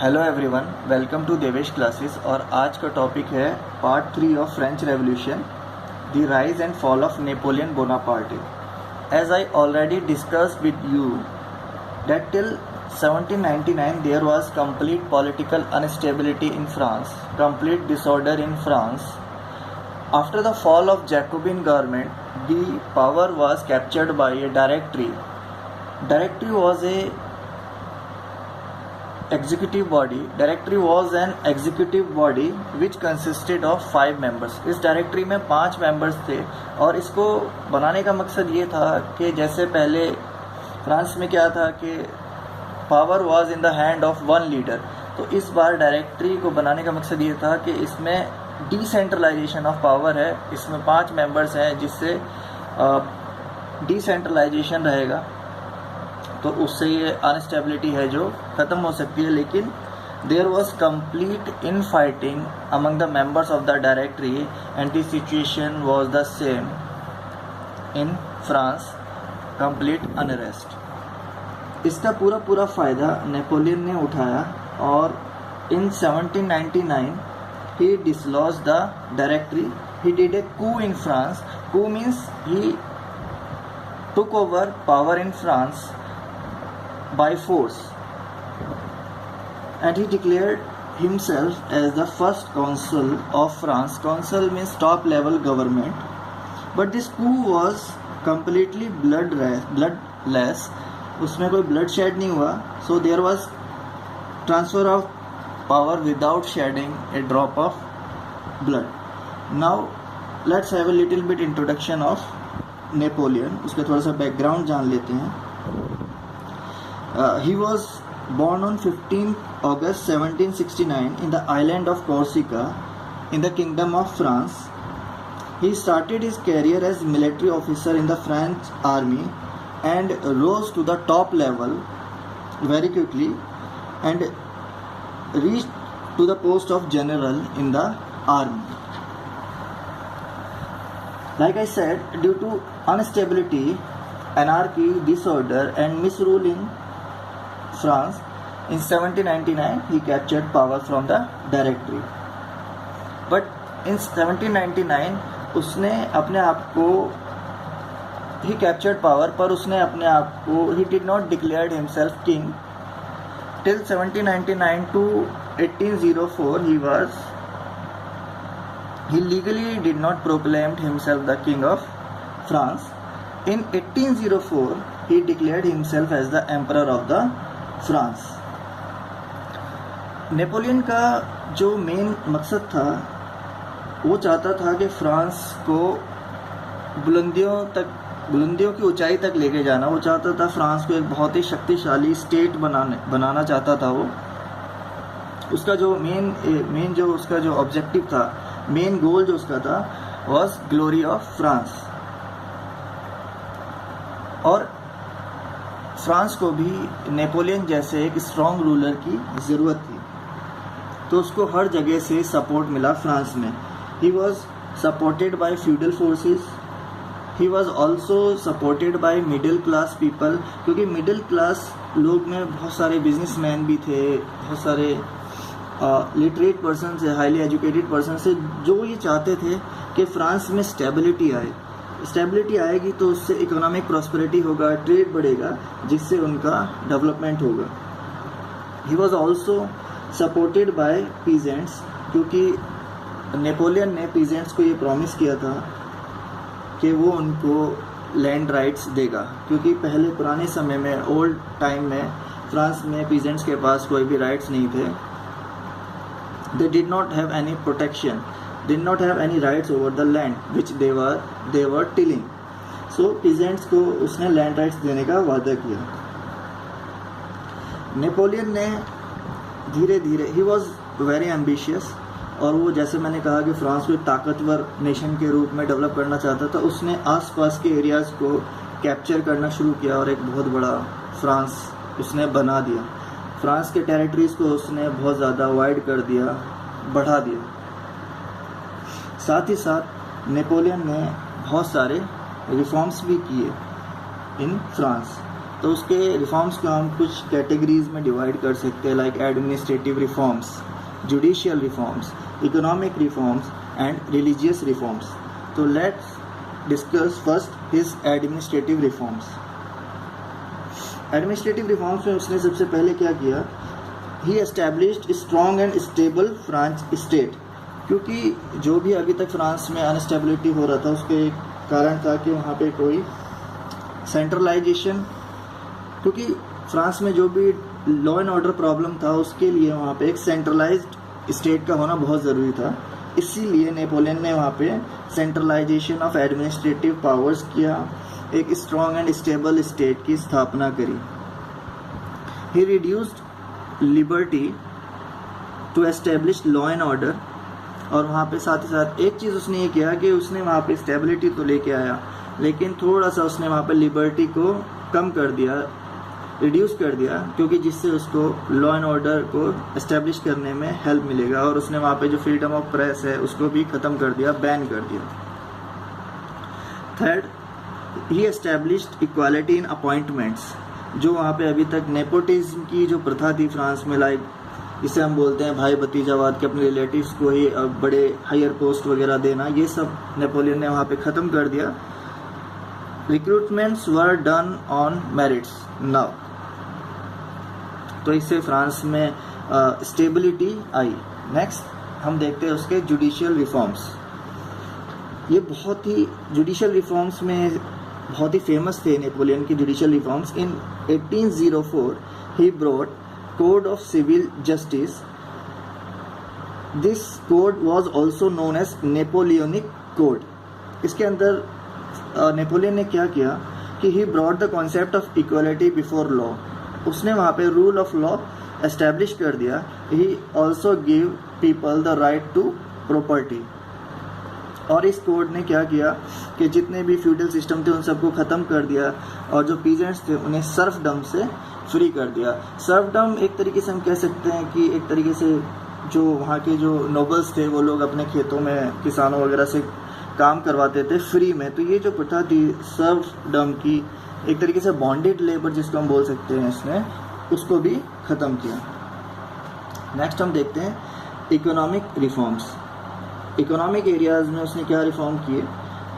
Hello everyone, welcome to Devesh classes. और आज का टॉपिक है part 3 of French revolution, the rise and fall of Napoleon Bonaparte. As I already discussed with you that till 1799 there was complete political instability in France, complete disorder in France. After the fall of Jacobin government, the power was captured by a directory. Directory was a executive body. Directory was an executive body which consisted of 5 members. इस directory में 5 members थे और इसको बनाने का मकसद ये था कि जैसे पहले फ्रांस में क्या था कि power was in the hand of one leader, तो इस बार डायरेक्टरी को बनाने का मकसद ये था कि इसमें डिसेंट्रलाइजेशन ऑफ पावर है। इसमें 5 मेंबर्स हैं जिससे डिसेंट्रलाइजेशन रहेगा, तो उससे ये अनस्टेबिलिटी है जो ख़त्म हो सकती है। लेकिन there was complete infighting among the members of the directory and the situation was the same in France, complete unrest. इसका पूरा फ़ायदा नेपोलियन ने उठाया और in 1799 he dislodge the directory. He did a coup in France. Coup means he took over power in France by force, and he declared himself as the first consul of France. Consul means top level government, but this coup was completely bloodless. उसमें कोई blood shed नहीं हुआ, so there was transfer of power without shedding a drop of blood. Now let's have a little bit introduction of Napoleon, उसका थोड़ा सा background जान लेते हैं। He was born on 15 August 1769 in the island of Corsica in the Kingdom of France. He started his career as military officer in the French army and rose to the top level very quickly and reached to the post of general in the army. Like I said, due to instability, anarchy, disorder and misrule in France, in 1799 he captured power from the directory. But in 1799 उसने अपने आप को he captured power, पर उसने अपने आप को he did not declared himself king. Till 1799 to 1804 he legally did not proclaimed himself the king of France. In 1804 he declared himself as the emperor of the France. Napoleon का जो main मकसद था वो चाहता था कि फ्रांस को बुलंदियों की ऊंचाई तक लेके जाना। वो चाहता था फ्रांस को एक बहुत ही शक्तिशाली स्टेट बनाना चाहता था वो। उसका जो मेन जो उसका जो ऑब्जेक्टिव था, मेन गोल जो उसका था वॉज ग्लोरी ऑफ फ्रांस। और फ्रांस को भी नेपोलियन जैसे एक स्ट्रॉन्ग रूलर की ज़रूरत थी, तो उसको हर जगह से सपोर्ट मिला फ्रांस में। He was supported by feudal forces, he was also supported by middle class people, क्योंकि मिडिल क्लास लोग में बहुत सारे बिजनेसमैन भी थे, बहुत सारे लिटरेट पर्सन से, हाईली एजुकेटेड पर्सन से, जो ये चाहते थे कि फ्रांस में स्टेबिलिटी आए। स्टेबिलिटी आएगी तो उससे इकोनॉमिक प्रॉस्पेरिटी होगा, ट्रेड बढ़ेगा, जिससे उनका डेवलपमेंट होगा। He was also supported by peasants, क्योंकि नेपोलियन ने पीजेंट्स को ये प्रॉमिस किया था कि वो उनको लैंड राइट्स देगा, क्योंकि पहले पुराने समय में, ओल्ड टाइम में, फ्रांस में पीजेंट्स के पास कोई भी राइट्स नहीं थे। They did not have any protection, did not have any rights over the land which they were tilling. So peasants को उसने land rights देने का वादा किया। नेपोलियन ने धीरे धीरे, he was very ambitious, और वो जैसे मैंने कहा कि फ्रांस को एक ताकतवर नेशन के रूप में डेवलप करना चाहता था। उसने आसपास के एरियाज़ को कैप्चर करना शुरू किया और एक बहुत बड़ा फ्रांस उसने बना दिया। फ्रांस के टेरिटरीज़ को उसने बहुत ज़्यादा वाइड कर दिया, बढ़ा दिया। साथ ही साथ नेपोलियन ने बहुत सारे रिफॉर्म्स भी किए इन फ्रांस। तो उसके रिफॉर्म्स को हम कुछ कैटेगरीज में डिवाइड कर सकते हैं, like administrative reforms, judicial reforms, economic reforms and religious reforms. तो let's discuss first his administrative reforms. Administrative reforms में उसने सबसे पहले क्या किया, he established strong and stable France state. क्योंकि जो भी अभी तक फ्रांस में अनस्टेबिलिटी हो रहा था उसके कारण था कि वहाँ पे कोई सेंट्रलाइजेशन, क्योंकि फ्रांस में जो भी लॉ एंड ऑर्डर प्रॉब्लम था उसके लिए वहाँ पे एक सेंट्रलाइज्ड स्टेट का होना बहुत ज़रूरी था। इसीलिए नेपोलियन ने वहाँ पे सेंट्रलाइजेशन ऑफ एडमिनिस्ट्रेटिव पावर्स किया, एक स्ट्रॉन्ग एंड स्टेबल स्टेट की स्थापना करी। He reduced liberty to establish law and order, और वहाँ पे साथ ही साथ एक चीज़ उसने ये किया कि उसने वहाँ पे स्टेबिलिटी तो लेके आया, लेकिन थोड़ा सा उसने वहाँ पे लिबर्टी को कम कर दिया, रिड्यूस कर दिया, क्योंकि जिससे उसको लॉ एंड ऑर्डर को एस्टेब्लिश करने में हेल्प मिलेगा। और उसने वहाँ पे जो फ्रीडम ऑफ प्रेस है उसको भी ख़त्म कर दिया, बैन कर दिया। Third, he established equality in appointments. जो वहाँ पे अभी तक नेपोटिज्म की जो प्रथा थी फ्रांस में, लाइक जिसे हम बोलते हैं भाई भतीजावाद, के अपने रिलेटिव्स को ही बड़े हायर पोस्ट वगैरह देना, ये सब नेपोलियन ने वहाँ पे ख़त्म कर दिया। Recruitments were done on merits now, तो इससे फ्रांस में स्टेबिलिटी आई। नेक्स्ट हम देखते हैं उसके जुडिशियल रिफॉर्म्स। ये बहुत ही जुडिशियल रिफॉर्म्स में बहुत ही फेमस थे नेपोलियन की judicial reforms. In 1804 he brought code of civil justice. This code was also known as Napoleonic code. इसके अंदर नेपोलियन ने क्या किया कि he brought the concept of equality before law. उसने वहाँ पे रूल ऑफ लॉ एस्टैब्लिश कर दिया। He also give people the right to property. और इस कोड ने क्या किया कि जितने भी फ्यूडल सिस्टम थे उन सबको ख़त्म कर दिया, और जो पीजेंट्स थे उन्हें सर्फडम से फ्री कर दिया। सर्फडम एक तरीके से हम कह सकते हैं कि एक तरीके से जो वहाँ के जो नोबल्स थे वो लोग अपने खेतों में किसानों वगैरह से काम करवाते थे फ्री में। तो ये जो प्रथा थी सर्फडम की, एक तरीके से बॉन्डेड लेबर जिसको हम बोल सकते हैं, इसने उसको भी ख़त्म किया। नेक्स्ट हम देखते हैं इकोनॉमिक रिफॉर्म्स। इकोनॉमिक एरियाज़ में उसने क्या रिफॉर्म किए,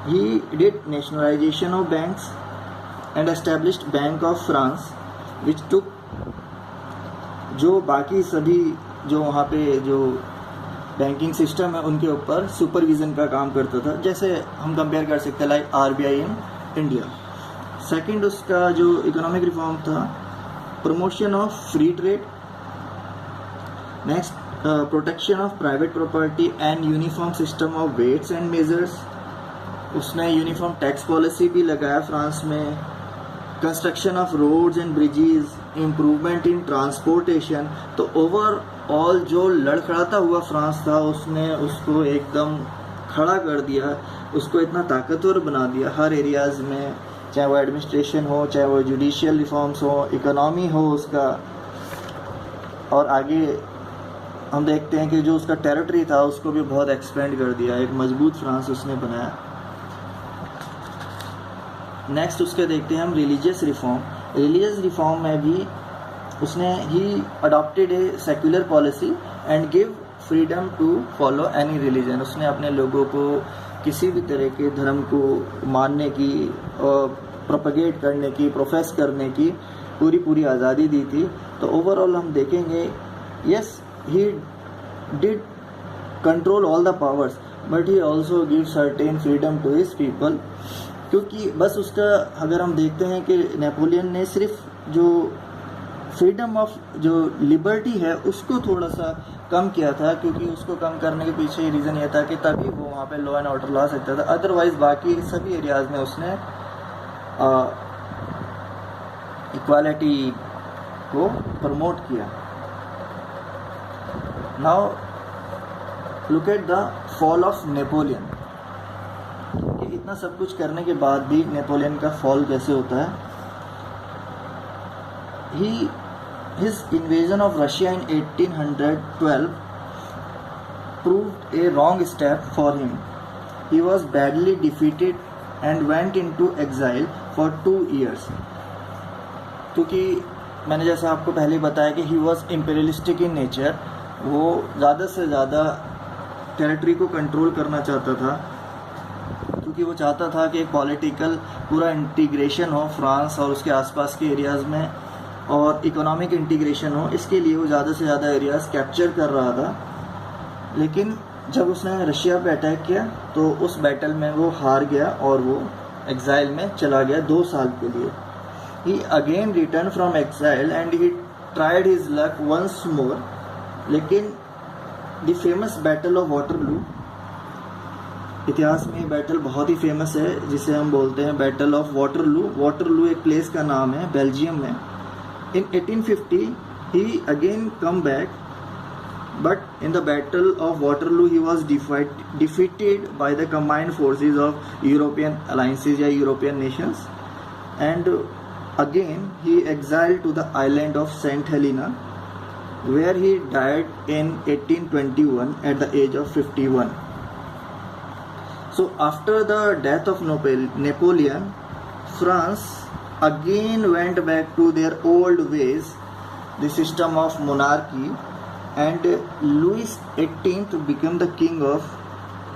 he did nationalization of banks and established Bank of France which took, जो बाकी सभी जो वहाँ पे जो बैंकिंग सिस्टम है उनके ऊपर सुपरविज़न का काम करता था, जैसे हम कंपेयर कर सकते हैं like RBI in India. Second उसका जो इकोनॉमिक रिफॉर्म था, promotion of free trade. Next, protection of private property and uniform system of weights and measures. उसने यूनिफॉर्म टैक्स पॉलिसी भी लगाया फ्रांस में। Construction of roads and bridges, improvement in transportation. तो overall जो लड़खड़ाता हुआ France था उसने उसको एकदम खड़ा कर दिया, उसको इतना ताकतवर बना दिया हर एरियाज़ में, चाहे वो एडमिनिस्ट्रेशन हो, चाहे वो जुडिशियल रिफॉर्म्स हो, इकोनॉमी हो उसका। और आगे हम देखते हैं कि जो उसका टेरिटरी था उसको भी बहुत एक्सपेंड कर दिया, एक मजबूत फ्रांस उसने बनाया। नेक्स्ट उसके देखते हैं हम रिलीजियस रिफॉर्म। रिलीजियस रिफॉर्म में भी उसने he adopted a secular policy and give freedom to follow any religion. उसने अपने लोगों को किसी भी तरह के धर्म को मानने की, प्रोपगेट करने की, प्रोफेस करने की पूरी आज़ादी दी थी। तो ओवरऑल हम देखेंगे, yes he did control all the powers but he also gives certain freedom to his people। क्योंकि बस उसका अगर हम देखते हैं कि नेपोलियन ने सिर्फ जो फ्रीडम ऑफ जो लिबर्टी है उसको थोड़ा सा कम किया था, क्योंकि उसको कम करने के पीछे रीज़न ये था कि तभी वो वहाँ पे लॉ एंड ऑर्डर ला सकता था। अदरवाइज बाकी सभी एरियाज़ में उसने इक्वालिटी को प्रमोट किया। Now look at the fall of Napoleon. कि इतना सब कुछ करने के बाद भी नेपोलियन का फॉल कैसे होता है। His invasion of Russia in 1812 proved a wrong step for him. He was badly defeated and went into exile for 2 years. क्योंकि मैंने जैसा आपको पहले ही बताया कि he was imperialistic in nature, वो ज़्यादा से ज़्यादा टेरिटरी को कंट्रोल करना चाहता था, क्योंकि वो चाहता था कि एक पॉलिटिकल पूरा इंटीग्रेशन हो फ्रांस और उसके आसपास के एरियाज़ में, और इकोनॉमिक इंटीग्रेशन हो। इसके लिए वो ज़्यादा से ज़्यादा एरियाज़ कैप्चर कर रहा था। लेकिन जब उसने रशिया पे अटैक किया तो उस बैटल में वो हार गया और वो एग्जाइल में चला गया 2 साल के लिए। He again returned from exile and he tried his luck once more, लेकिन the famous battle of Waterloo, इतिहास में बैटल बहुत ही फेमस है जिसे हम बोलते हैं बैटल ऑफ वाटरलू। वाटरलू एक प्लेस का नाम है बेल्जियम में। इन 1850 he again come back, but in the battle of Waterloo he was defeated by the combined forces of European alliances या European nations, and again he exiled to the island of Saint Helena, where he died in 1821 at the age of 51. So after the death of Napoleon, France again went back to their old ways, the system of monarchy, and Louis XVIII became the king of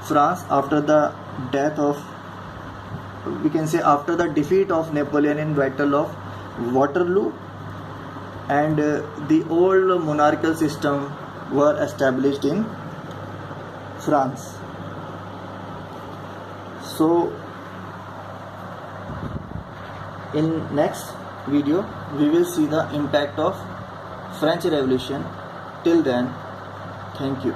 France after the death of, we can say, after the defeat of Napoleon in Battle of Waterloo, and the old monarchical system were established in France. So in next video we will see the impact of French Revolution. Till then, thank you.